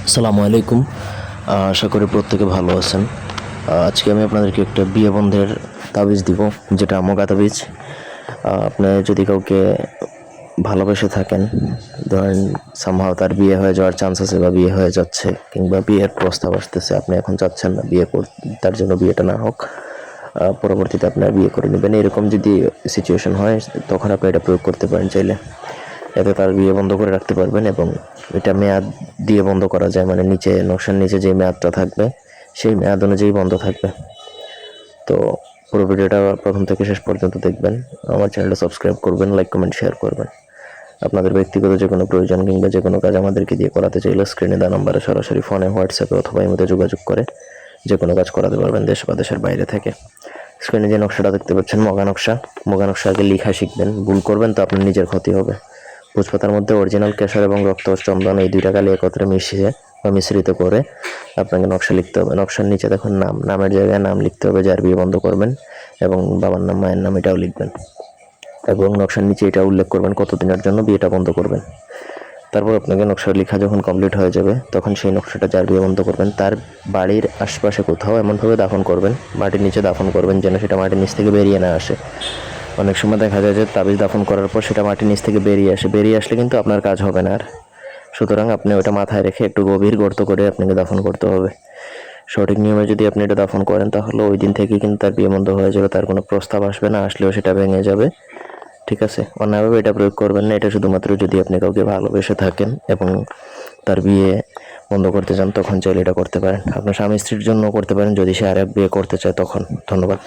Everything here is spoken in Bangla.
আসসালামু আলাইকুম। আশা করি প্রত্যেকে ভালো আছেন। আজকে আমি আপনাদেরকে একটা বিয়ে বন্ধের তাবিজ দিব, যেটা আমগা তাবিজ। আপনি যদি কাউকে ভালোবেসে থাকেন, ধরেন সামহাও তার বিয়ে হয়ে যাওয়ার চান্স আছে বা বিয়ে হয়ে যাচ্ছে, কিংবা বিয়ের প্রস্তাব আসতেছে, আপনি এখন চাচ্ছেন না তার জন্য বিয়েটা না হোক, পরবর্তীতে আপনার বিয়ে করে নেবেন, এরকম যদি সিচুয়েশন হয় তখন আপনি এটা প্রয়োগ করতে পারেন চাইলে। এতে তার বিয়ে বন্ধ করে রাখতে পারবেন, এবং এটা মেয়াদ দিয়ে বন্ধ করা যায়, মানে নিচে নকশার নিচে যে মেয়াদটা থাকবে সেই মেয়াদ অনুযায়ী বন্ধ থাকবে। তো পুরো ভিডিওটা প্রথম থেকে শেষ পর্যন্ত দেখবেন। আমার চ্যানেলটা সাবস্ক্রাইব করবেন, লাইক কমেন্ট শেয়ার করবেন। আপনাদের ব্যক্তিগত যে কোনো প্রয়োজন কিংবা যে কোনো কাজ আমাদেরকে দিয়ে করাতে চাইলে স্ক্রিনে দেওয়া নাম্বারে সরাসরি ফোনে, হোয়াটসঅ্যাপে অথবা ইমোতে যোগাযোগ করে যে কোনো কাজ করাতে পারবেন, দেশ বা দেশের বাইরে থেকে। স্ক্রিনে যে নকশাটা দেখতে পাচ্ছেন মগা নকশা আগে লেখা শিখবেন। ভুল করবেন তো আপনার নিজের ক্ষতি হবে। ভোজপাতার মধ্যে অরিজিনাল কেশর এবং রক্ত চন্দন এই দুইটা কালি একত্রে মিশিয়ে বা মিশ্রিত করে আপনাকে নকশা লিখতে হবে। নকশার নিচে দেখুন নামের জায়গায় নাম লিখতে হবে যার বিয়ে বন্ধ করবেন, এবং বাবার নাম মায়ের নাম এটাও লিখবেন, এবং নকশার নিচে এটা উল্লেখ করবেন কতদিনের জন্য বিয়েটা বন্ধ করবেন। তারপর আপনাকে নকশা লেখা যখন কমপ্লিট হয়ে যাবে তখন সেই নকশাটা যার বিয়ে বন্ধ করবেন তার বাড়ির আশপাশে কোথাও এমনভাবে দাফন করবেন, মাটির নিচে দাফন করবেন যেন সেটা মাটির নিচ থেকে বেরিয়ে না আসে। অনেক সময় দেখা যায় যে তাবিজ দাফন করার পর সেটা মাটির নিচ থেকে বেরিয়ে আসলে কিন্তু আপনার কাজ হবে না আর। সুতরাং আপনি ওটা মাথায় রেখে একটু গভীর গর্ত করে আপনাকে দাফন করতে হবে। সঠিক নিয়মে যদি আপনি এটা দাফন করেন তাহলে ওই দিন থেকে কিন্তু তার বিয়ে বন্ধ হয়ে যাবে, তার কোনো প্রস্তাব আসবে না, আসলেও সেটা ভেঙে যাবে। ঠিক আছে, অন্যভাবে এটা প্রয়োগ করবেন না। এটা শুধুমাত্র যদি আপনি কাউকে ভালোবেসে থাকেন এবং তার বিয়ে বন্ধ করতে চান তখন চাইলে এটা করতে পারেন। আপনার স্বামী স্ত্রীর জন্য করতে পারেন, যদি সে আরেক বিয়ে করতে চায় তখন। ধন্যবাদ।